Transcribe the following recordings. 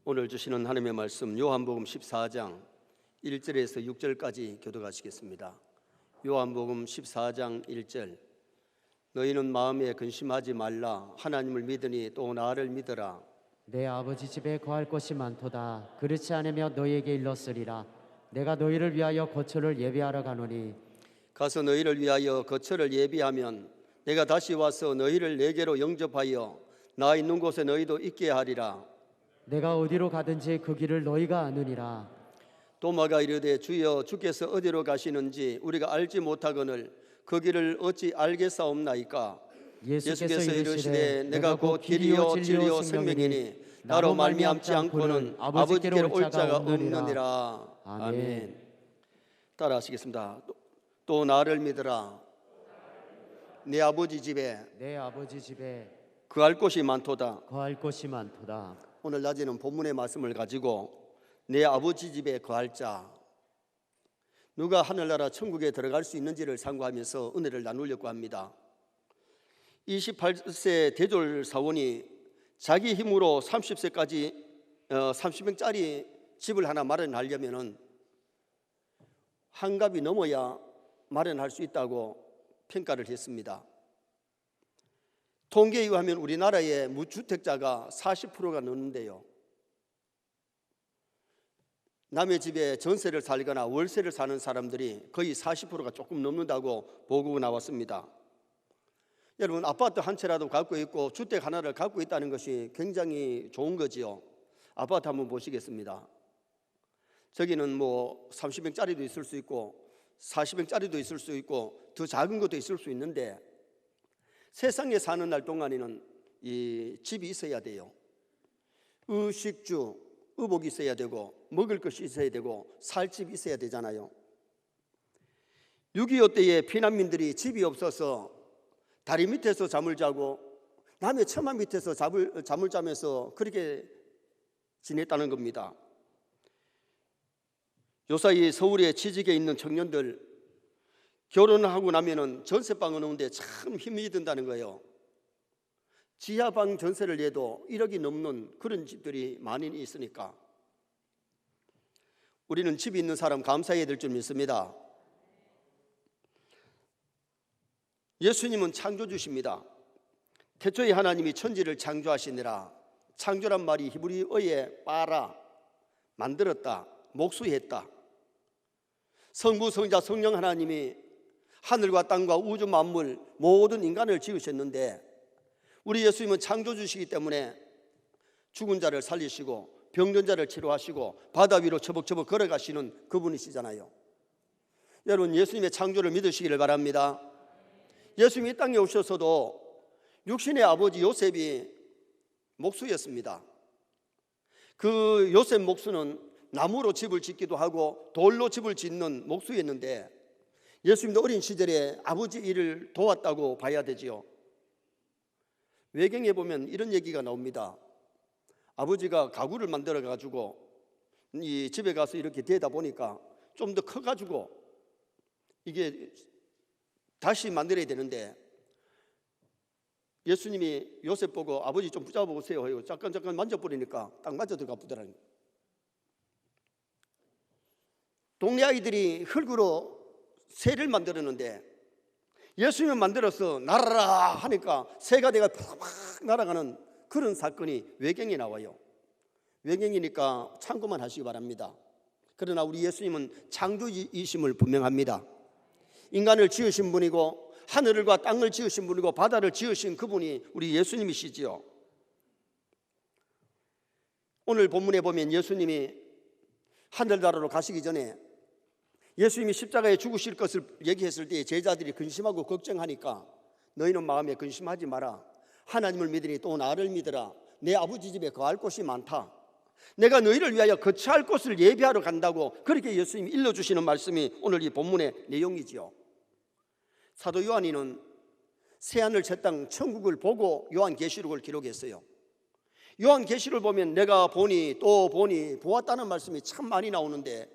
오늘 주시는 하나님의 말씀 요한복음 14장 1절에서 6절까지 교독하시겠습니다. 요한복음 14장 1절. 너희는 마음에 근심하지 말라. 하나님을 믿으니 또 나를 믿으라. 내 아버지 집에 거할 곳이 많도다. 그렇지 않으면 너희에게 일렀으리라. 내가 너희를 위하여 거처를 예비하러 가노니 가서 너희를 위하여 거처를 예비하면 내가 다시 와서 너희를 내게로 영접하여 나 있는 곳에 너희도 있게 하리라. 내가 어디로 가든지 그 길을 너희가 아느니라. 도마가 이르되 주여 주께서 어디로 가시는지 우리가 알지 못하거늘 그 길을 어찌 알겠사옵나이까. 예수께서 이르시되 내가 곧 길이요 진리요 생명이니 나로 말미암지 않고는 아버지께로 올 자가 없느니라. 아멘. 따라 하시겠습니다. 또 나를 믿으라. 내 아버지 집에 거할 곳이 많도다. 거할 곳이 많도다. 오늘 낮에는 본문의 말씀을 가지고 내 아버지 집에 거할 자, 누가 하늘나라 천국에 들어갈 수 있는지를 상고하면서 은혜를 나누려고 합니다. 28세 대졸 사원이 자기 힘으로 30세까지 30평짜리 집을 하나 마련하려면 환갑이 넘어야 마련할 수 있다고 평가를 했습니다. 통계에 의하면 우리나라의 무주택자가 40%가 넘는데요, 남의 집에 전세를 살거나 월세를 사는 사람들이 거의 40%가 조금 넘는다고 보고가 나왔습니다. 여러분, 아파트 한 채라도 갖고 있고 주택 하나를 갖고 있다는 것이 굉장히 좋은 거지요. 아파트 한번 보시겠습니다. 저기는 뭐 30평짜리도 있을 수 있고 40평짜리도 있을 수 있고 더 작은 것도 있을 수 있는데, 세상에 사는 날 동안에는 이 집이 있어야 돼요. 의식주, 의복이 있어야 되고 먹을 것이 있어야 되고 살 집이 있어야 되잖아요. 6.25 때에 피난민들이 집이 없어서 다리 밑에서 잠을 자고 남의 처마 밑에서 잠을 자면서 그렇게 지냈다는 겁니다. 요사이 서울에 취직해 있는 청년들, 결혼을 하고 나면은 전세방을 오는데 참 힘이 든다는 거예요. 지하방 전세를 내도 1억이 넘는 그런 집들이 많이 있으니까 우리는 집이 있는 사람 감사해야 될 줄 믿습니다. 예수님은 창조주십니다. 태초에 하나님이 천지를 창조하시니라. 창조란 말이 히브리어에 빠라, 만들었다, 목수했다. 성부, 성자, 성령 하나님이 하늘과 땅과 우주 만물 모든 인간을 지으셨는데, 우리 예수님은 창조주시기 때문에 죽은 자를 살리시고 병든 자를 치료하시고 바다 위로 처벅처벅 걸어가시는 그분이시잖아요. 여러분, 예수님의 창조를 믿으시기를 바랍니다. 예수님이 이 땅에 오셔서도 육신의 아버지 요셉이 목수였습니다. 그 요셉 목수는 나무로 집을 짓기도 하고 돌로 집을 짓는 목수였는데, 예수님도 어린 시절에 아버지 일을 도왔다고 봐야 되지요. 외경에 보면 이런 얘기가 나옵니다. 아버지가 가구를 만들어 가지고 이 집에 가서 이렇게 대다 보니까 좀 더 커 가지고 이게 다시 만들어야 되는데, 예수님이 요셉 보고 아버지 좀 붙잡아 보세요 하고 잠깐 만져버리니까 딱 맞아 들어가 보더라고요. 동네 아이들이 흙으로 새를 만들었는데 예수님이 만들어서 날아라 하니까 새가 내가 팍 날아가는 그런 사건이 외경에 나와요. 외경이니까 참고만 하시기 바랍니다. 그러나 우리 예수님은 창조이심을 분명합니다. 인간을 지으신 분이고 하늘과 땅을 지으신 분이고 바다를 지으신 그분이 우리 예수님이시지요. 오늘 본문에 보면 예수님이 하늘나라로 가시기 전에 예수님이 십자가에 죽으실 것을 얘기했을 때 제자들이 근심하고 걱정하니까 너희는 마음에 근심하지 마라. 하나님을 믿으니 또 나를 믿으라. 내 아버지 집에 거할 곳이 많다. 내가 너희를 위하여 거처할 곳을 예비하러 간다고 그렇게 예수님이 일러주시는 말씀이 오늘 이 본문의 내용이지요. 사도 요한이는 새하늘 새 땅 천국을 보고 요한계시록을 기록했어요. 요한계시록을 보면 내가 보니 또 보니 보았다는 말씀이 참 많이 나오는데,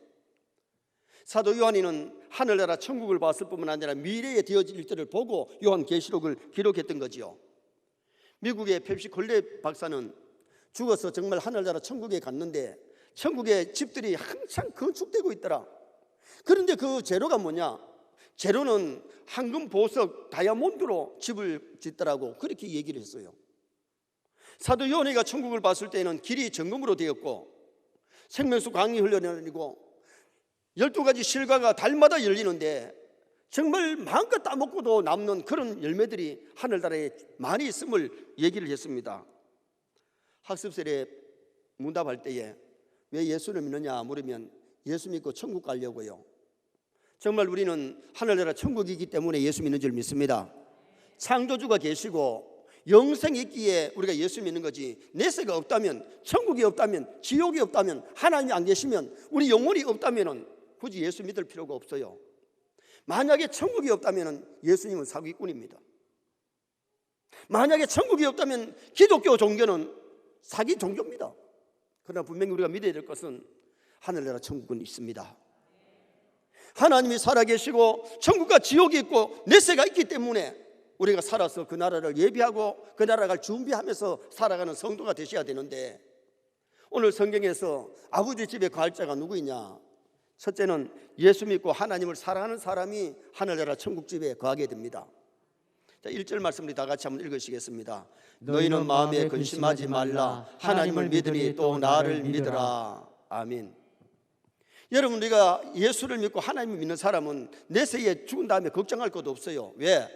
사도 요한이는 하늘나라 천국을 봤을 뿐만 아니라 미래에 되어질 일들을 보고 요한계시록을 기록했던 거지요. 미국의 펩시 콜레 박사는 죽어서 정말 하늘나라 천국에 갔는데 천국의 집들이 항상 건축되고 있더라. 그런데 그 재료가 뭐냐? 재료는 황금, 보석, 다이아몬드로 집을 짓더라고. 그렇게 얘기를 했어요. 사도 요한이가 천국을 봤을 때는 길이 정금으로 되었고 생명수 강이 흘러내리고 12가지 실과가 달마다 열리는데 정말 마음껏 따먹고도 남는 그런 열매들이 하늘나라에 많이 있음을 얘기를 했습니다. 학습설에 문답할 때에 왜 예수를 믿느냐 물으면 예수 믿고 천국 가려고요. 정말 우리는 하늘나라 천국이기 때문에 예수 믿는 줄 믿습니다. 창조주가 계시고 영생이 있기에 우리가 예수 믿는 거지, 내세가 없다면, 천국이 없다면, 지옥이 없다면, 하나님이 안 계시면, 우리 영혼이 없다면 굳이 예수 믿을 필요가 없어요. 만약에 천국이 없다면 예수님은 사기꾼입니다. 만약에 천국이 없다면 기독교 종교는 사기 종교입니다. 그러나 분명히 우리가 믿어야 될 것은 하늘나라 천국은 있습니다. 하나님이 살아계시고 천국과 지옥이 있고 내세가 있기 때문에 우리가 살아서 그 나라를 예비하고 그 나라를 준비하면서 살아가는 성도가 되셔야 되는데, 오늘 성경에서 아버지 집에 갈 자가 누구이냐? 첫째는 예수 믿고 하나님을 사랑하는 사람이 하늘나라 천국집에 거하게 됩니다. 자, 1절 말씀 우리 다 같이 한번 읽으시겠습니다. 너희는 마음에 근심하지 말라. 하나님을 믿으니 또 나를 믿으라. 아멘. 여러분, 우리가 예수를 믿고 하나님을 믿는 사람은 내세에 죽은 다음에 걱정할 것도 없어요. 왜?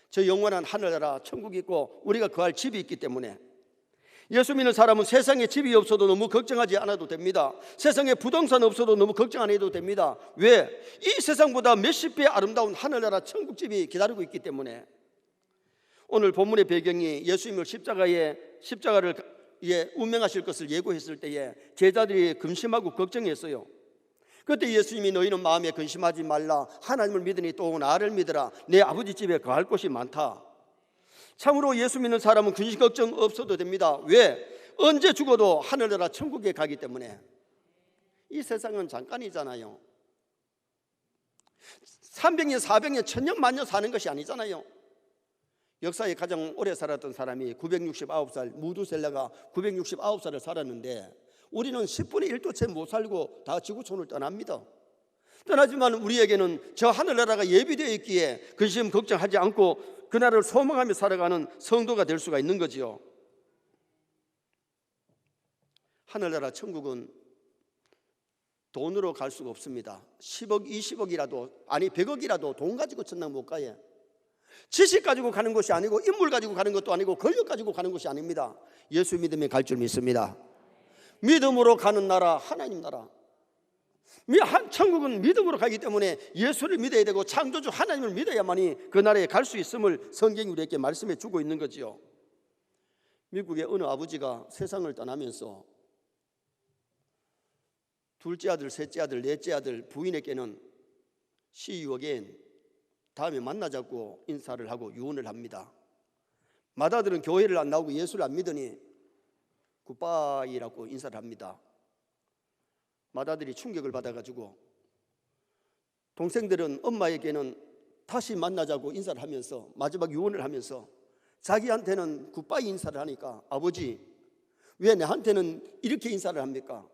저 영원한 하늘나라 천국이 있고 우리가 거할 집이 있기 때문에. 예수 믿는 사람은 세상에 집이 없어도 너무 걱정하지 않아도 됩니다. 세상에 부동산 없어도 너무 걱정 안 해도 됩니다. 왜? 이 세상보다 몇십 배 아름다운 하늘나라 천국집이 기다리고 있기 때문에. 오늘 본문의 배경이 예수님을 십자가를 운명하실 것을 예고했을 때에 제자들이 근심하고 걱정했어요. 그때 예수님이 너희는 마음에 근심하지 말라. 하나님을 믿으니 또 나를 믿으라. 내 아버지 집에 거할 곳이 많다. 참으로 예수 믿는 사람은 근심 걱정 없어도 됩니다. 왜? 언제 죽어도 하늘나라 천국에 가기 때문에. 이 세상은 잠깐이잖아요. 300년, 400년, 1000년, 만년 사는 것이 아니잖아요. 역사에 가장 오래 살았던 사람이 969살, 무두셀라가 969살을 살았는데 우리는 10분의 1도 채 못 살고 다 지구촌을 떠납니다. 떠나지만 우리에게는 저 하늘나라가 예비되어 있기에 근심 걱정하지 않고 그 나라를 소망하며 살아가는 성도가 될 수가 있는 거지요. 하늘나라 천국은 돈으로 갈 수가 없습니다. 10억, 20억이라도, 아니 100억이라도 돈 가지고 천당 못 가요. 지식 가지고 가는 것이 아니고 인물 가지고 가는 것도 아니고 권력 가지고 가는 것이 아닙니다. 예수 믿으면 갈 줄 믿습니다. 믿음으로 가는 나라, 하나님 나라. 천국은 믿음으로 가기 때문에 예수를 믿어야 되고 창조주 하나님을 믿어야만이 그 나라에 갈 수 있음을 성경이 우리에게 말씀해 주고 있는 거지요. 미국의 어느 아버지가 세상을 떠나면서 둘째 아들, 셋째 아들, 넷째 아들 부인에게는 See you again, 다음에 만나자고 인사를 하고 유언을 합니다. 맏아들은 교회를 안 나오고 예수를 안 믿으니 굿바이라고 인사를 합니다. 맏아들이 충격을 받아가지고 동생들은 엄마에게는 다시 만나자고 인사를 하면서 마지막 유언을 하면서 자기한테는 굿바이 인사를 하니까 아버지 왜 내한테는 이렇게 인사를 합니까?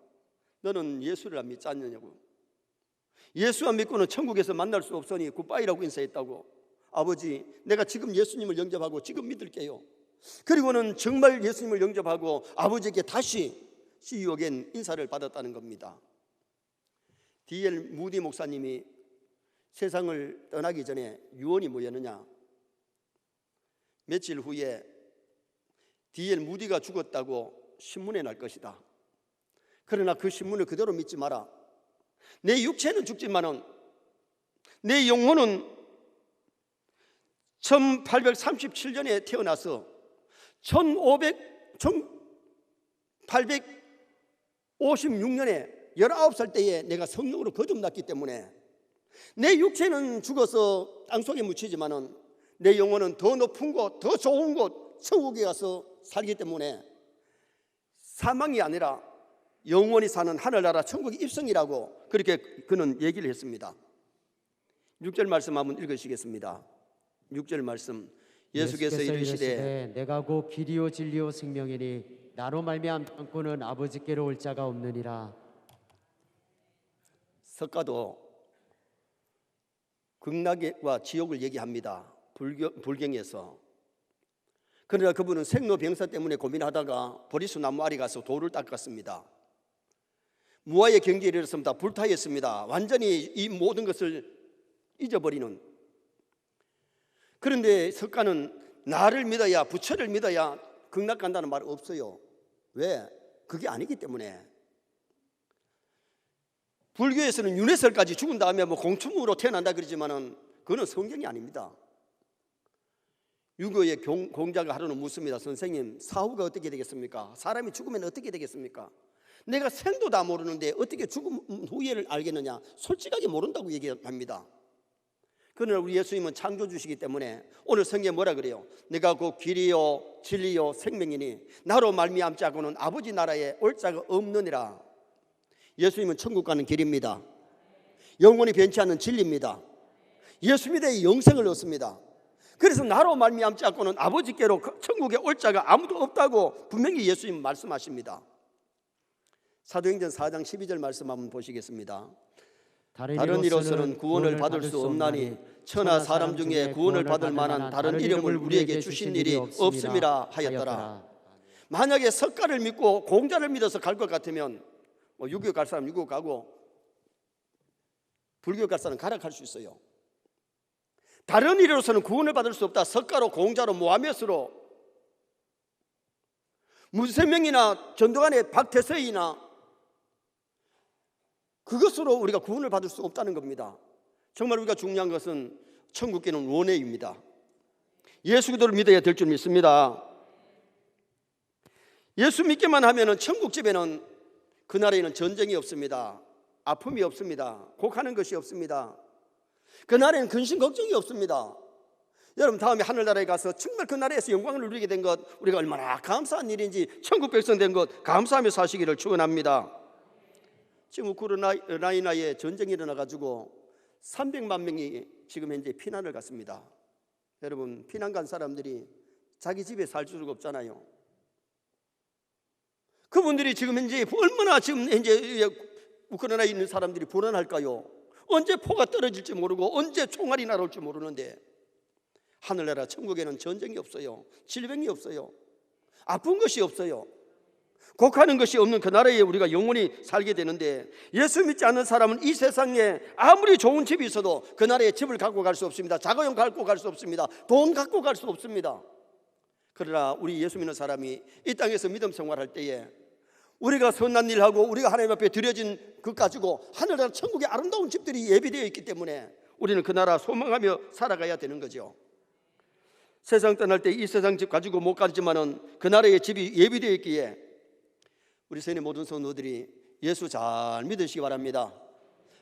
너는 예수를 안 믿지 않느냐고. 예수 안 믿고는 천국에서 만날 수 없으니 굿바이라고 인사했다고. 아버지 내가 지금 예수님을 영접하고 지금 믿을게요. 그리고는 정말 예수님을 영접하고 아버지에게 다시 See you again 인사를 받았다는 겁니다. D.L. 무디 목사님이 세상을 떠나기 전에 유언이 뭐였느냐? 며칠 후에 D.L. 무디가 죽었다고 신문에 날 것이다. 그러나 그 신문을 그대로 믿지 마라. 내 육체는 죽지만은 내 영혼은 1837년에 태어나서 1856년에 19살 때에 내가 성령으로 거듭났기 때문에 내 육체는 죽어서 땅속에 묻히지만은 내 영혼은 더 높은 곳, 더 좋은 곳, 천국에 가서 살기 때문에 사망이 아니라 영원히 사는 하늘나라 천국의 입성이라고 그렇게 그는 얘기를 했습니다. 6절 말씀 한번 읽으시겠습니다. 6절 말씀. 예수께서 이르시되 내가 곧 길이요 진리요 생명이니 나로 말미암 땅꾼은 아버지께로 올 자가 없느니라. 석가도 극락과 지옥을 얘기합니다. 불경에서. 그러나 그분은 생로병사 때문에 고민하다가 보리수 나무 아래 가서 돌을 닦았습니다. 무아의 경지에 이르렀습니다. 불타였습니다. 완전히 이 모든 것을 잊어버리는. 그런데 석가는 나를 믿어야, 부처를 믿어야 극락 간다는 말 없어요. 왜? 그게 아니기 때문에. 불교에서는 윤회설까지 죽은 다음에 뭐 공충으로 태어난다 그러지만은 그거는 성경이 아닙니다. 유교의 공자가 하루는 묻습니다. 선생님, 사후가 어떻게 되겠습니까? 사람이 죽으면 어떻게 되겠습니까? 내가 생도 다 모르는데 어떻게 죽음 후에를 알겠느냐? 솔직하게 모른다고 얘기합니다. 그러나 우리 예수님은 창조주시기 때문에 오늘 성경에 뭐라 그래요? 내가 그 길이요 진리요 생명이니 나로 말미암지 않고는 아버지 나라에 올 자가 없느니라. 예수님은 천국 가는 길입니다. 영원히 변치 않는 진리입니다. 예수 믿어 영생을 얻습니다. 그래서 나로 말미암지 않고는 아버지께로 천국에 올 자가 아무도 없다고 분명히 예수님 말씀하십니다. 사도행전 4장 12절 말씀 한번 보시겠습니다. 다른 이로서는 구원을 받을 수 없나니 천하 사람 중에 구원을 받을 만한 다른 이름을 우리에게 주신 일이 없음이라 하였더라. 만약에 석가를 믿고 공자를 믿어서 갈 것 같으면 유교 갈 사람 유교 가고 불교 갈 사람 가라 갈 수 있어요. 다른 이로서는 구원을 받을 수 없다. 석가로 공자로 모하메스로 문세명이나 전두환의 박태서이나 그것으로 우리가 구원을 받을 수 없다는 겁니다. 정말 우리가 중요한 것은 천국계는 원회입니다. 예수 그리스도를 믿어야 될 줄 믿습니다. 예수 믿기만 하면은 천국집에는 그 나라에는 전쟁이 없습니다. 아픔이 없습니다. 곡하는 것이 없습니다. 그 나라에는 근심 걱정이 없습니다. 여러분 다음에 하늘나라에 가서 정말 그 나라에서 영광을 누리게 된 것 우리가 얼마나 감사한 일인지 천국 백성 된 것 감사하며 사시기를 축원합니다. 지금 우크라이나에 전쟁이 일어나가지고 300만 명이 지금 현재 피난을 갔습니다. 여러분 피난 간 사람들이 자기 집에 살 수가 없잖아요. 그분들이 지금 현재 얼마나 지금 현재 우크라이나에 있는 사람들이 불안할까요? 언제 포가 떨어질지 모르고 언제 총알이 날아올지 모르는데 하늘나라 천국에는 전쟁이 없어요. 질병이 없어요. 아픈 것이 없어요. 곡하는 것이 없는 그 나라에 우리가 영원히 살게 되는데 예수 믿지 않는 사람은 이 세상에 아무리 좋은 집이 있어도 그 나라에 집을 갖고 갈 수 없습니다. 자가용 갖고 갈 수 없습니다. 돈 갖고 갈 수 없습니다. 그러나 우리 예수 믿는 사람이 이 땅에서 믿음 생활할 때에 우리가 선한 일하고 우리가 하나님 앞에 드려진 것 가지고 하늘나라 천국의 아름다운 집들이 예비되어 있기 때문에 우리는 그 나라 소망하며 살아가야 되는 거죠. 세상 떠날 때 이 세상 집 가지고 못 가지만은 그 나라의 집이 예비되어 있기에 우리 선의 모든 성도들이 예수 잘 믿으시기 바랍니다.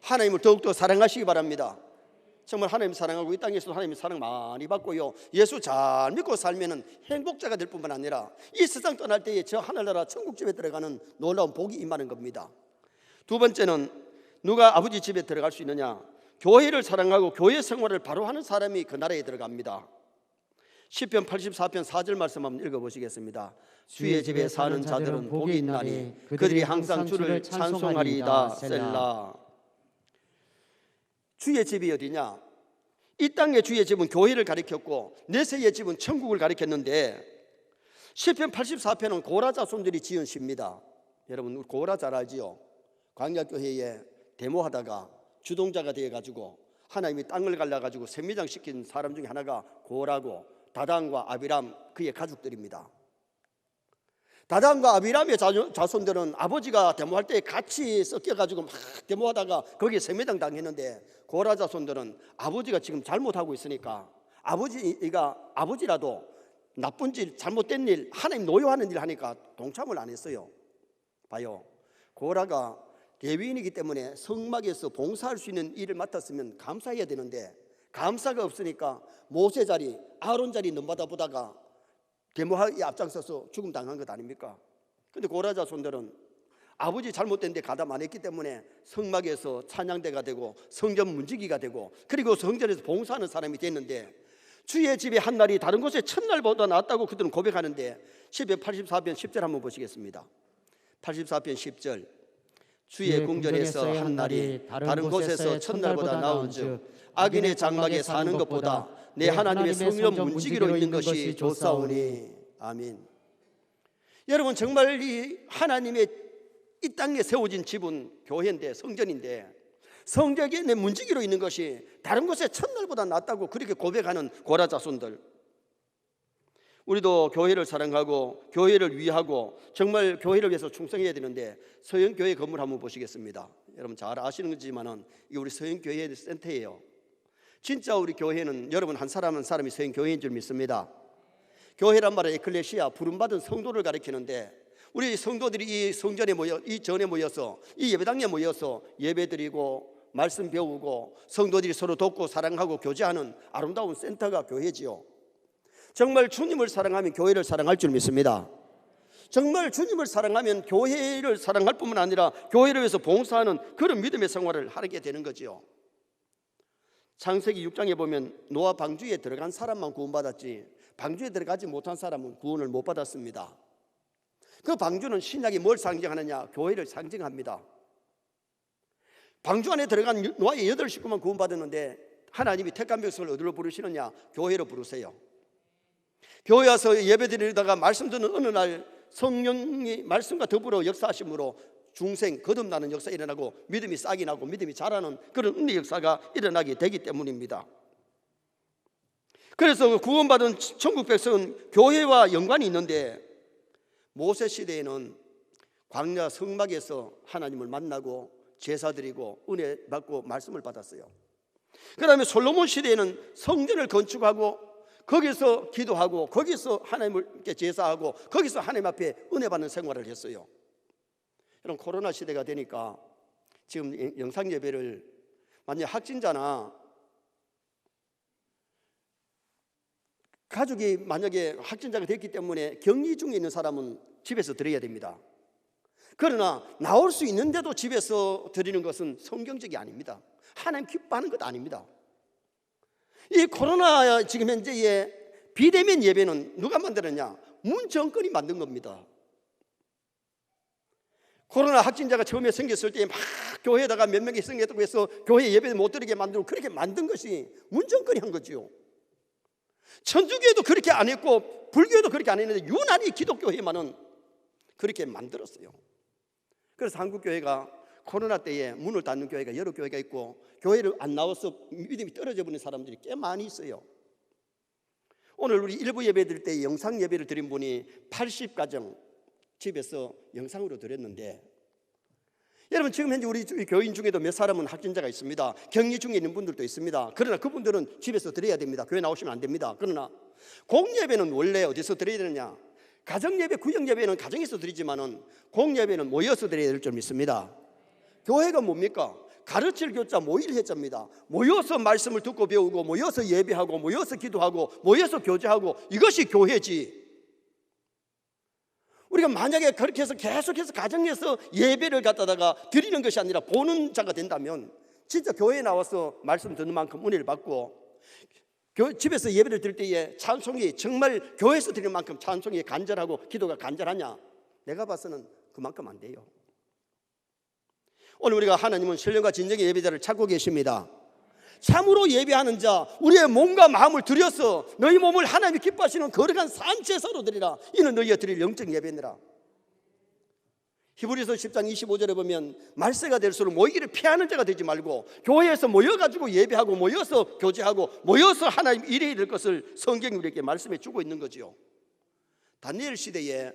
하나님을 더욱더 사랑하시기 바랍니다. 정말 하나님 사랑하고 이 땅에서도 하나님의 사랑 많이 받고요. 예수 잘 믿고 살면은 행복자가 될 뿐만 아니라 이 세상 떠날 때에 저 하늘나라 천국집에 들어가는 놀라운 복이 임하는 겁니다. 두 번째는 누가 아버지 집에 들어갈 수 있느냐? 교회를 사랑하고 교회 생활을 바로 하는 사람이 그 나라에 들어갑니다. 시편 84편 4절 말씀 한번 읽어보시겠습니다. 주의 집에 사는 자들은 복이 있나니 그들이 항상 주를 찬송하리이다. 셀라. 주의 집이 어디냐? 이 땅의 주의 집은 교회를 가리켰고 내세의 집은 천국을 가리켰는데 시편 84편은 고라 자손들이 지은 시입니다. 여러분 고라 잘 알지요? 광야교회에 데모하다가 주동자가 되어가지고 하나님이 땅을 갈라가지고 생매장시킨 사람 중에 하나가 고라고 다단과 아비람 그의 가족들입니다. 다단과 아비람의 자손들은 아버지가 데모할 때 같이 섞여가지고 막 데모하다가 거기에 생매장 당했는데 고라 자손들은 아버지가 지금 잘못하고 있으니까 아버지라도 나쁜 일 잘못된 일 하나님 노여하는 일 하니까 동참을 안 했어요. 봐요. 고라가 레위인이기 때문에 성막에서 봉사할 수 있는 일을 맡았으면 감사해야 되는데 감사가 없으니까 모세 자리 아론 자리 넘바다 보다가 데모하에 앞장서서 죽음 당한 것 아닙니까? 근데 고라 자손들은 아버지 잘못된 데 가담 안 했기 때문에 성막에서 찬양대가 되고 성전 문지기가 되고 그리고 성전에서 봉사하는 사람이 됐는데 주의 집에 한 날이 다른 곳의 첫날보다 낫다고 그들은 고백하는데 시편 84편 10절 한번 보시겠습니다. 84편 10절 주의 궁전에서 한 날이 다른 곳에서 첫날보다 나은즉 악인의 장막에 사는 것보다 내 하나님의 성전 문지기로 있는 것이 좋사오니. 아멘. 여러분, 정말 이 하나님의 이 땅에 세워진 집은 교회인데, 성전인데, 성전에 내 문지기로 있는 것이 다른 곳에 첫날보다 낫다고 그렇게 고백하는 고라 자손들, 우리도 교회를 사랑하고 교회를 위하고 정말 교회를 위해서 충성해야 되는데, 서영교회 건물 한번 보시겠습니다. 여러분 잘 아시는 거지만은 이게 우리 서영교회 센터예요. 진짜 우리 교회는 여러분 한 사람 한 사람이 서영교회인 줄 믿습니다. 교회란 말은 에클레시아, 부름받은 성도를 가리키는데, 우리 성도들이 이 성전에 모여, 이 전에 모여서, 이 예배당에 모여서 예배드리고 말씀 배우고 성도들이 서로 돕고 사랑하고 교제하는 아름다운 센터가 교회지요. 정말 주님을 사랑하면 교회를 사랑할 줄 믿습니다. 정말 주님을 사랑하면 교회를 사랑할 뿐만 아니라 교회를 위해서 봉사하는 그런 믿음의 생활을 하게 되는 거지요. 창세기 6장에 보면 노아 방주에 들어간 사람만 구원받았지, 방주에 들어가지 못한 사람은 구원을 못 받았습니다. 그 방주는 신약이 뭘 상징하느냐? 교회를 상징합니다. 방주 안에 들어간 노아의 8식구만 구원받았는데 하나님이 택한 백성을 어디로 부르시느냐? 교회로 부르세요. 교회 와서 예배드리다가 말씀 듣는 어느 날 성령이 말씀과 더불어 역사하심으로 중생 거듭나는 역사가 일어나고 믿음이 싹이 나고 믿음이 자라는 그런 은혜 역사가 일어나게 되기 때문입니다. 그래서 구원받은 천국 백성은 교회와 연관이 있는데, 모세 시대에는 광야 성막에서 하나님을 만나고 제사드리고 은혜 받고 말씀을 받았어요. 그 다음에 솔로몬 시대에는 성전을 건축하고 거기서 기도하고 거기서 하나님께 제사하고 거기서 하나님 앞에 은혜 받는 생활을 했어요. 이런 코로나 시대가 되니까 지금 영상 예배를 만약 확진자나 가족이 만약에 확진자가 됐기 때문에 격리 중에 있는 사람은 집에서 드려야 됩니다. 그러나 나올 수 있는데도 집에서 드리는 것은 성경적이 아닙니다. 하나님 기뻐하는 것 아닙니다. 이 코로나 지금 현재의 비대면 예배는 누가 만들었냐? 문정권이 만든 겁니다. 코로나 확진자가 처음에 생겼을 때 막 교회에다가 몇 명이 생겼다고 해서 교회 예배 못 드리게 만들고 그렇게 만든 것이 문정권이 한 거지요. 천주교도 그렇게 안 했고 불교도 그렇게 안 했는데 유난히 기독교회만은 그렇게 만들었어요. 그래서 한국교회가 코로나 때에 문을 닫는 교회가 여러 교회가 있고 교회를 안 나와서 믿음이 떨어져 버린 사람들이 꽤 많이 있어요. 오늘 우리 일부 예배 드릴 때 영상 예배를 드린 분이 80가정 집에서 영상으로 드렸는데, 여러분 지금 현재 우리 교인 중에도 몇 사람은 확진자가 있습니다. 격리 중에 있는 분들도 있습니다. 그러나 그분들은 집에서 드려야 됩니다. 교회 나오시면 안 됩니다. 그러나 공예배는 원래 어디서 드려야 되느냐? 가정예배, 구역예배는 가정에서 드리지만은 공예배는 모여서 드려야 될 줄 믿습니다. 교회가 뭡니까? 가르칠 교자 모일 해자입니다. 모여서 말씀을 듣고 배우고 모여서 예배하고 모여서 기도하고 모여서 교제하고, 이것이 교회지. 우리가 만약에 그렇게 해서 계속해서 가정에서 예배를 갖다가 드리는 것이 아니라 보는 자가 된다면 진짜 교회에 나와서 말씀 듣는 만큼 은혜를 받고 집에서 예배를 드릴 때에 찬송이 정말 교회에서 드리는 만큼 찬송이 간절하고 기도가 간절하냐? 내가 봐서는 그만큼 안 돼요. 오늘 우리가 하나님은 신령과 진정의 예배자를 찾고 계십니다. 참으로 예배하는 자, 우리의 몸과 마음을 들여서 너희 몸을 하나님이 기뻐하시는 거룩한 산제사로 드리라. 이는 너희가 드릴 영적 예배니라. 히브리서 10장 25절에 보면 말세가 될수록 모이기를 피하는 자가 되지 말고 교회에서 모여가지고 예배하고 모여서 교제하고 모여서 하나님 일해야 될 것을 성경이 우리에게 말씀해 주고 있는 거죠. 다니엘 시대에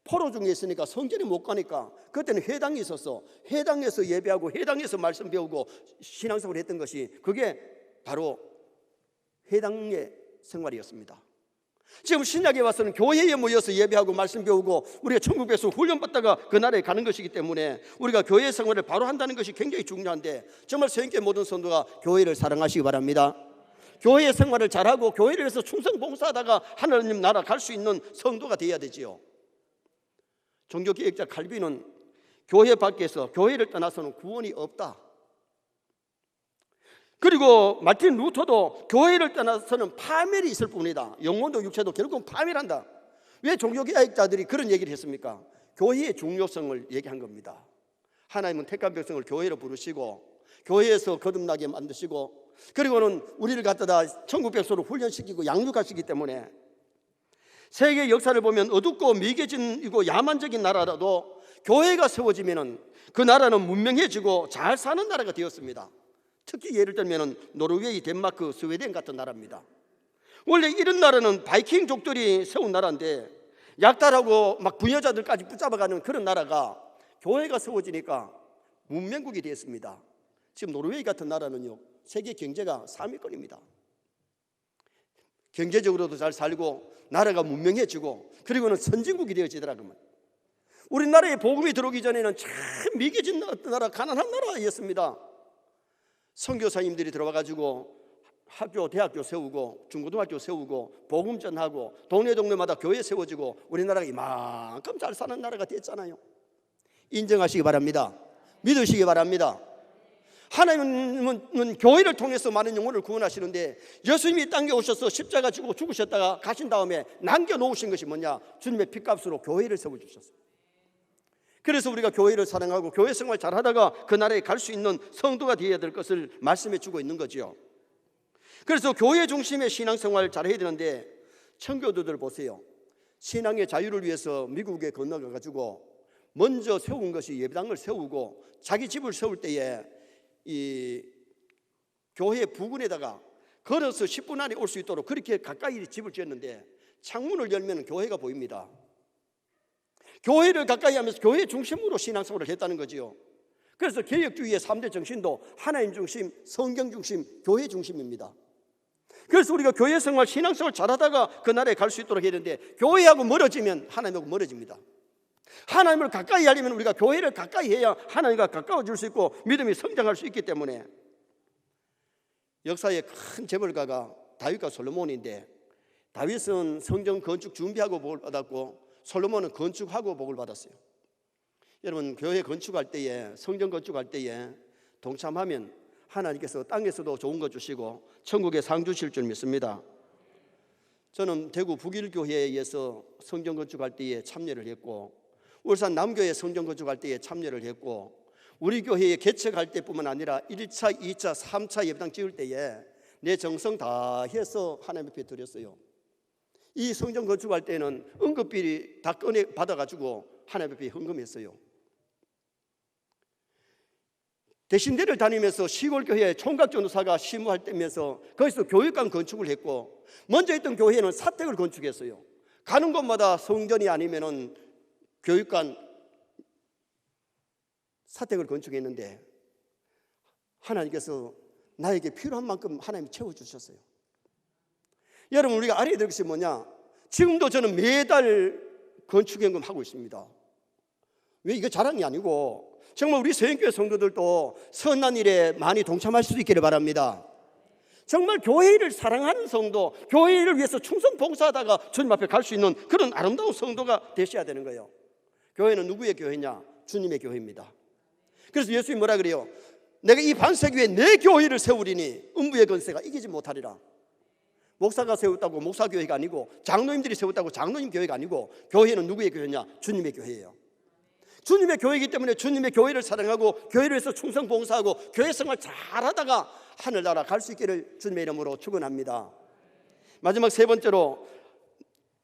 포로 중에 있으니까 성전에 못 가니까 그때는 회당이 있어서 회당에서 예배하고 회당에서 말씀 배우고 신앙생활을 했던 것이, 그게 바로 회당의 생활이었습니다. 지금 신약에 와서는 교회에 모여서 예배하고 말씀 배우고 우리가 천국에서 훈련받다가 그 나라에 가는 것이기 때문에 우리가 교회 생활을 바로 한다는 것이 굉장히 중요한데, 정말 서영교회 모든 성도가 교회를 사랑하시기 바랍니다. 교회 생활을 잘하고 교회를 위해서 충성 봉사하다가 하나님 나라 갈 수 있는 성도가 되어야 되지요. 종교개혁자 칼빈은 교회 밖에서, 교회를 떠나서는 구원이 없다. 그리고 마틴 루터도 교회를 떠나서는 파멸이 있을 뿐이다. 영혼도 육체도 결국은 파멸한다. 왜 종교개혁자들이 그런 얘기를 했습니까? 교회의 중요성을 얘기한 겁니다. 하나님은 택한 백성을 교회로 부르시고 교회에서 거듭나게 만드시고 그리고는 우리를 갖다가 천국 백성으로 훈련시키고 양육하시기 때문에 세계 역사를 보면 어둡고 미개진이고 야만적인 나라라도 교회가 세워지면 그 나라는 문명해지고 잘 사는 나라가 되었습니다. 특히 예를 들면 노르웨이, 덴마크, 스웨덴 같은 나라입니다. 원래 이런 나라는 바이킹족들이 세운 나라인데 약탈하고 막 부여자들까지 붙잡아가는 그런 나라가 교회가 세워지니까 문명국이 되었습니다. 지금 노르웨이 같은 나라는요, 세계 경제가 3위권입니다. 경제적으로도 잘 살고 나라가 문명해지고 그리고는 선진국이 되어지더라고요. 우리나라에 복음이 들어오기 전에는 참 미개진 나라, 가난한 나라였습니다. 선교사님들이 들어와가지고 학교, 대학교 세우고 중고등학교 세우고 복음 전하고 동네 동네마다 교회 세워지고 우리나라가 이만큼 잘 사는 나라가 됐잖아요. 인정하시기 바랍니다. 믿으시기 바랍니다. 하나님은 교회를 통해서 많은 영혼을 구원하시는데 예수님이 땅에 오셔서 십자가 지고 죽으셨다가 가신 다음에 남겨놓으신 것이 뭐냐? 주님의 피값으로 교회를 세워주셨어요. 그래서 우리가 교회를 사랑하고 교회 생활 잘하다가 그 나라에 갈 수 있는 성도가 되어야 될 것을 말씀해 주고 있는 거죠. 그래서 교회 중심의 신앙생활 잘해야 되는데 청교도들 보세요. 신앙의 자유를 위해서 미국에 건너가가지고 먼저 세운 것이 예배당을 세우고 자기 집을 세울 때에 이 교회 부근에다가 걸어서 10분 안에 올 수 있도록 그렇게 가까이 집을 지었는데 창문을 열면 교회가 보입니다. 교회를 가까이 하면서 교회 중심으로 신앙생활을 했다는 거지요. 그래서 개혁주의의 3대 정신도 하나님 중심, 성경 중심, 교회 중심입니다. 그래서 우리가 교회 생활, 신앙생활 잘하다가 그 나라에 갈 수 있도록 해야 되는데 교회하고 멀어지면 하나님하고 멀어집니다. 하나님을 가까이 하려면 우리가 교회를 가까이 해야 하나님과 가까워질 수 있고 믿음이 성장할 수 있기 때문에 역사의 큰 재벌가가 다윗과 솔로몬인데 다윗은 성전 건축 준비하고 복을 받았고 솔로몬은 건축하고 복을 받았어요. 여러분 교회 건축할 때에 성전 건축할 때에 동참하면 하나님께서 땅에서도 좋은 거 주시고 천국에 상 주실 줄 믿습니다. 저는 대구 북일교회에서 성전 건축할 때에 참여를 했고 울산 남교회 성전 건축할 때에 참여를 했고 우리 교회에 개척할 때뿐만 아니라 1차, 2차, 3차 예배당 지을 때에 내 정성 다 해서 하나님 앞에 드렸어요. 이 성전 건축할 때는 응급비리 다 꺼내 받아가지고 하나님 앞에 헌금했어요. 대신대를 다니면서 시골교회 총각전도사가 시무할 때면서 거기서 교육관 건축을 했고 먼저 있던 교회는 사택을 건축했어요. 가는 곳마다 성전이 아니면은 교육관 사택을 건축했는데 하나님께서 나에게 필요한 만큼 하나님이 채워주셨어요. 여러분 우리가 알아야 될 것이 뭐냐? 지금도 저는 매달 건축연금 하고 있습니다. 왜 이게 자랑이 아니고 정말 우리 서영교회 성도들도 선한 일에 많이 동참할 수 있기를 바랍니다. 정말 교회를 사랑하는 성도, 교회를 위해서 충성 봉사하다가 주님 앞에 갈 수 있는 그런 아름다운 성도가 되셔야 되는 거예요. 교회는 누구의 교회냐? 주님의 교회입니다. 그래서 예수님이 뭐라 그래요? 내가 이 반석 위에 내 교회를 세우리니 음부의 권세가 이기지 못하리라. 목사가 세웠다고 목사교회가 아니고 장로님들이 세웠다고 장로님 교회가 아니고 교회는 누구의 교회냐? 주님의 교회예요. 주님의 교회이기 때문에 주님의 교회를 사랑하고 교회를 위해서 충성 봉사하고 교회 생활 잘하다가 하늘나라 갈 수 있기를 주님의 이름으로 축원합니다. 마지막 세 번째로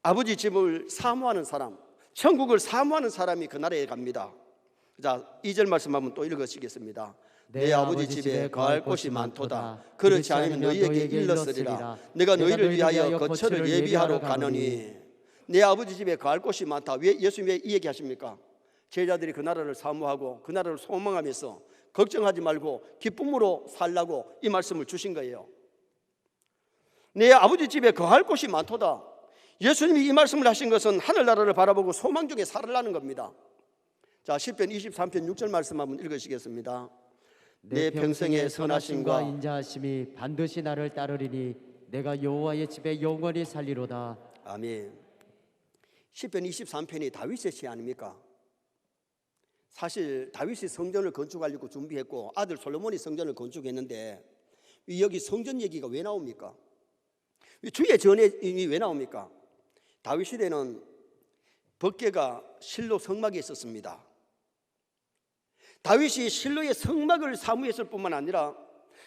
아버지 집을 사모하는 사람, 천국을 사모하는 사람이 그 나라에 갑니다. 자, 2절 말씀 한번 또 읽으시겠습니다. 내 아버지 집에 거할 곳이 많도다. 그렇지 않으면 너희에게 일렀으리라. 내가 너희를 위하여 거처를 예비하러 가노니. 내 아버지 집에 거할 곳이 많다. 왜 예수님이 이 얘기 하십니까? 제자들이 그 나라를 사모하고 그 나라를 소망하면서 걱정하지 말고 기쁨으로 살라고 이 말씀을 주신 거예요. 내 아버지 집에 거할 곳이 많도다. 예수님이 이 말씀을 하신 것은 하늘나라를 바라보고 소망 중에 살으라는 겁니다. 자, 시편 23편 6절 말씀 한번 읽으시겠습니다. 내 평생의 선하심과 인자하심이 반드시 나를 따르리니 내가 여호와의 집에 영원히 살리로다. 아멘. 시편 23편이 다윗의 시 아닙니까? 사실 다윗이 성전을 건축하려고 준비했고 아들 솔로몬이 성전을 건축했는데 여기 성전 얘기가 왜 나옵니까? 주의 전이 왜 나옵니까? 다윗 시대는 법궤가 실로 성막에 있었습니다. 다윗이 실로의 성막을 사모했을 뿐만 아니라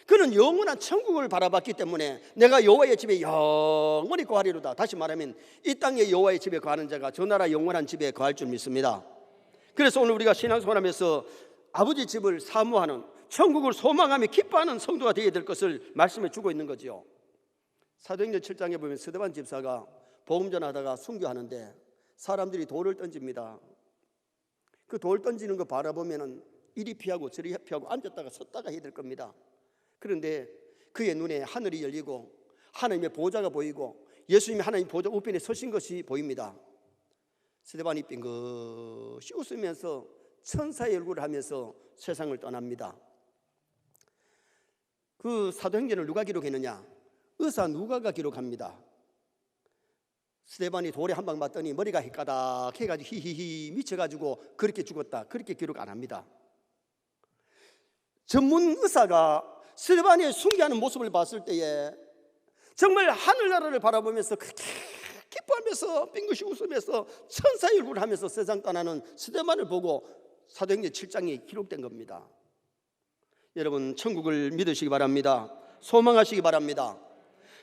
그는 영원한 천국을 바라봤기 때문에 내가 여호와의 집에 영원히 거하리로다. 다시 말하면 이 땅에 여호와의 집에 거하는 자가 저 나라 영원한 집에 거할 줄 믿습니다. 그래서 오늘 우리가 신앙생활하면서 아버지 집을 사모하는, 천국을 소망하며 기뻐하는 성도가 되어야 될 것을 말씀해 주고 있는 거죠. 사도행전 7장에 보면 스데반 집사가 복음 전하다가 순교하는데 사람들이 돌을 던집니다. 그 돌 던지는 거 바라보면은 이리 피하고 저리 피하고 앉았다가 섰다가 해야 될 겁니다. 그런데 그의 눈에 하늘이 열리고 하나님의 보좌가 보이고 예수님이 하나님 보좌 우편에 서신 것이 보입니다. 스데반이 빙긋이 웃으면서 천사의 얼굴을 하면서 세상을 떠납니다. 그 사도행전을 누가 기록했느냐? 의사 누가가 기록합니다. 스데반이 돌에 한 방 맞더니 머리가 헷가닥 해가지고 히히히 미쳐가지고 그렇게 죽었다, 그렇게 기록 안 합니다. 전문 의사가 스데반이 순교하는 모습을 봤을 때에 정말 하늘나라를 바라보면서 그렇게 기뻐하면서 빙긋이 웃으면서 천사의 얼굴을 하면서 세상 떠나는 스데반을 보고 사도행전 7장에 기록된 겁니다. 여러분, 천국을 믿으시기 바랍니다. 소망하시기 바랍니다.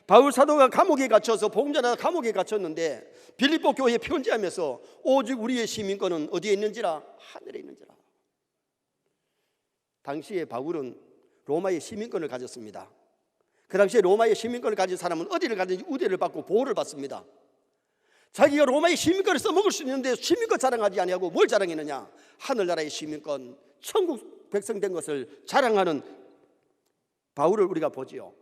바울 사도가 감옥에 갇혀서 복음 전하다 감옥에 갇혔는데 빌립보 교회에 편지하면서 오직 우리의 시민권은 어디에 있는지라? 하늘에 있는지라. 당시에 바울은 로마의 시민권을 가졌습니다. 그 당시에 로마의 시민권을 가진 사람은 어디를 가든지 우대를 받고 보호를 받습니다. 자기가 로마의 시민권을 써먹을 수 있는데 시민권 자랑하지 아니하고 뭘 자랑했느냐? 하늘나라의 시민권, 천국 백성 된 것을 자랑하는 바울을 우리가 보지요.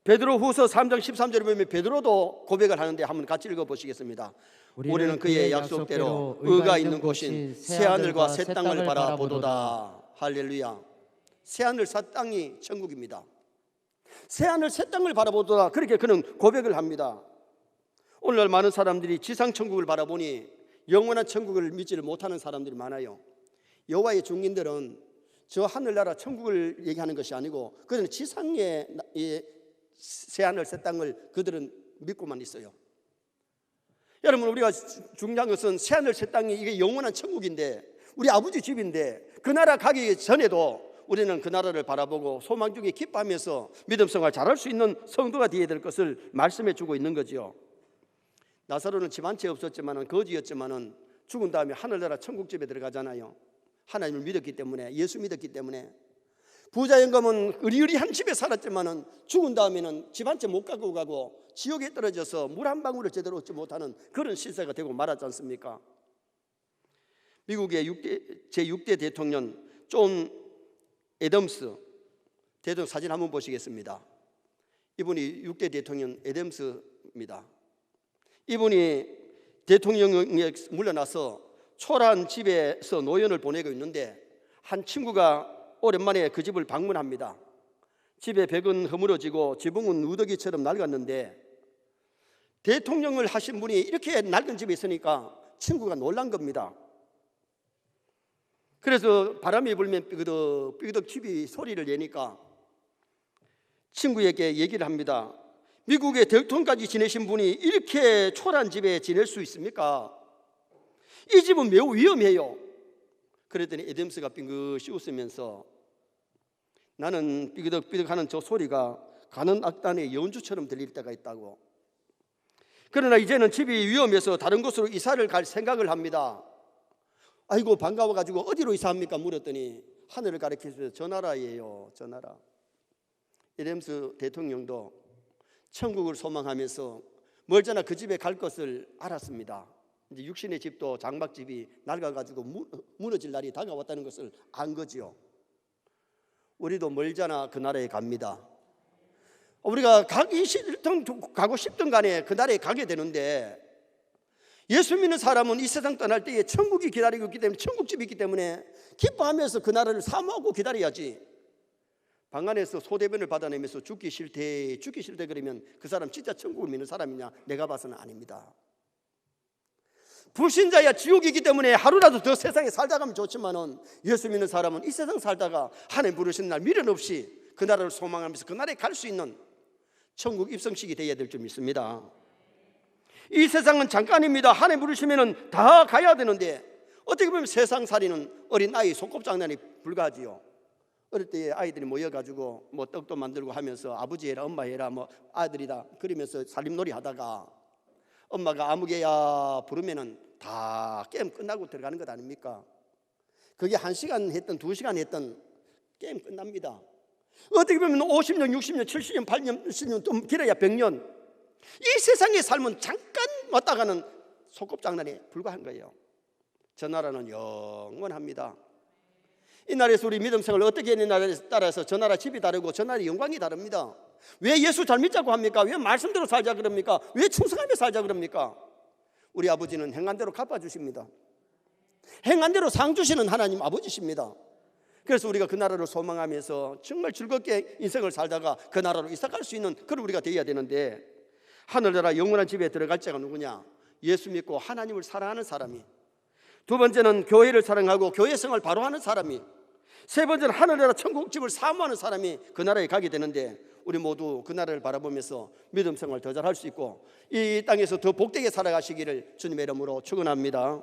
베드로후서 3장 13절에 보면 베드로도 고백을 하는데 한번 같이 읽어보시겠습니다. 우리는 그의 약속대로 의가 있는 곳인 새하늘과 새 땅을 바라보도다. 할렐루야. 새하늘 새 땅이 천국입니다. 새하늘 새 땅을 바라보도다. 그렇게 그는 고백을 합니다. 오늘날 많은 사람들이 지상 천국을 바라보니 영원한 천국을 믿지를 못하는 사람들이 많아요. 여호와의 증인들은 저 하늘나라 천국을 얘기하는 것이 아니고 그들은 지상의 새하늘 새 땅을 그들은 믿고만 있어요. 여러분, 우리가 중요한 것은 새하늘 새 땅이 이게 영원한 천국인데 우리 아버지 집인데 그 나라 가기 전에도 우리는 그 나라를 바라보고 소망 중에 기뻐하면서 믿음 생활 잘할 수 있는 성도가 되어야 될 것을 말씀해 주고 있는 거죠. 나사로는 집 한 채 없었지만은 거지였지만은 죽은 다음에 하늘나라 천국집에 들어가잖아요. 하나님을 믿었기 때문에, 예수 믿었기 때문에. 부자 영감은 의리의리한 집에 살았지만은 죽은 다음에는 집 한 채 못 갖고 가고 지옥에 떨어져서 물 한 방울을 제대로 얻지 못하는 그런 시세가 되고 말았지 않습니까? 미국의 제6대 대통령 존 애덤스 대통령 사진 한번 보시겠습니다. 이분이 6대 대통령 애덤스입니다. 이분이 대통령에 물러나서 초라한 집에서 노연을 보내고 있는데 한 친구가 오랜만에 그 집을 방문합니다. 집의 벽은 허물어지고 지붕은 누더기처럼 낡았는데 대통령을 하신 분이 이렇게 낡은 집에 있으니까 친구가 놀란 겁니다. 그래서 바람이 불면 삐그덕 삐그덕 집이 소리를 내니까 친구에게 얘기를 합니다. 미국의 대통령까지 지내신 분이 이렇게 초라한 집에 지낼 수 있습니까? 이 집은 매우 위험해요. 그랬더니 애덤스가 빙긋이 웃으면서 나는 삐그덕삐그덕 하는 저 소리가 가는 악단의 연주처럼 들릴 때가 있다고. 그러나 이제는 집이 위험해서 다른 곳으로 이사를 갈 생각을 합니다. 아이고 반가워가지고 어디로 이사합니까? 물었더니 하늘을 가리키면서 저 나라예요. 저 나라. 애덤스 대통령도 천국을 소망하면서 멀잖아 그 집에 갈 것을 알았습니다. 이제 육신의 집도 장막집이 낡아가지고 무너질 날이 다가왔다는 것을 안 거지요. 우리도 멀잖아 그 나라에 갑니다. 우리가 가고 싶든 간에 그 나라에 가게 되는데 예수 믿는 사람은 이 세상 떠날 때에 천국이 기다리고 있기 때문에 천국집이 있기 때문에 기뻐하면서 그 나라를 사모하고 기다려야지. 방 안에서 소대변을 받아내면서 죽기 싫대 그러면 그 사람 진짜 천국을 믿는 사람이냐? 내가 봐서는 아닙니다. 불신자야 지옥이기 때문에 하루라도 더 세상에 살다 가면 좋지만은 예수 믿는 사람은 이 세상 살다가 하나님 부르시는 날 미련 없이 그 나라를 소망하면서 그 나라에 갈 수 있는 천국 입성식이 되어야 될 줄 믿습니다. 이 세상은 잠깐입니다. 한 해 부르시면 다 가야 되는데 어떻게 보면 세상살이는 어린 아이 소꿉장난에 불과하지요. 어릴 때 아이들이 모여가지고 뭐 떡도 만들고 하면서 아버지 해라 엄마 해라 뭐 아들이다 그러면서 살림놀이 하다가 엄마가 아무개야 부르면은 다 게임 끝나고 들어가는 것 아닙니까? 그게 1시간 했던 2시간 했던 게임 끝납니다. 어떻게 보면 50년 60년 70년 80년 10년 좀 길어야 100년 이 세상의 삶은 잠깐 왔다 가는 소꿉장난에 불과한 거예요. 저 나라는 영원합니다. 이 나라에서 우리 믿음 생활을 어떻게 했느냐에 따라서 저 나라 집이 다르고 저 나라의 영광이 다릅니다. 왜 예수 잘 믿자고 합니까? 왜 말씀대로 살자 그럽니까? 왜 충성하며 살자 그럽니까? 우리 아버지는 행한 대로 갚아주십니다. 행한 대로 상 주시는 하나님 아버지십니다. 그래서 우리가 그 나라를 소망하면서 정말 즐겁게 인생을 살다가 그 나라로 이사갈 수 있는 그런 우리가 되어야 되는데 하늘나라 영원한 집에 들어갈 자가 누구냐? 예수 믿고 하나님을 사랑하는 사람이, 두 번째는 교회를 사랑하고 교회생활 바로 하는 사람이, 세 번째는 하늘나라 천국집을 사모하는 사람이 그 나라에 가게 되는데 우리 모두 그 나라를 바라보면서 믿음 생활 더 잘할 수 있고 이 땅에서 더 복되게 살아가시기를 주님의 이름으로 축원합니다.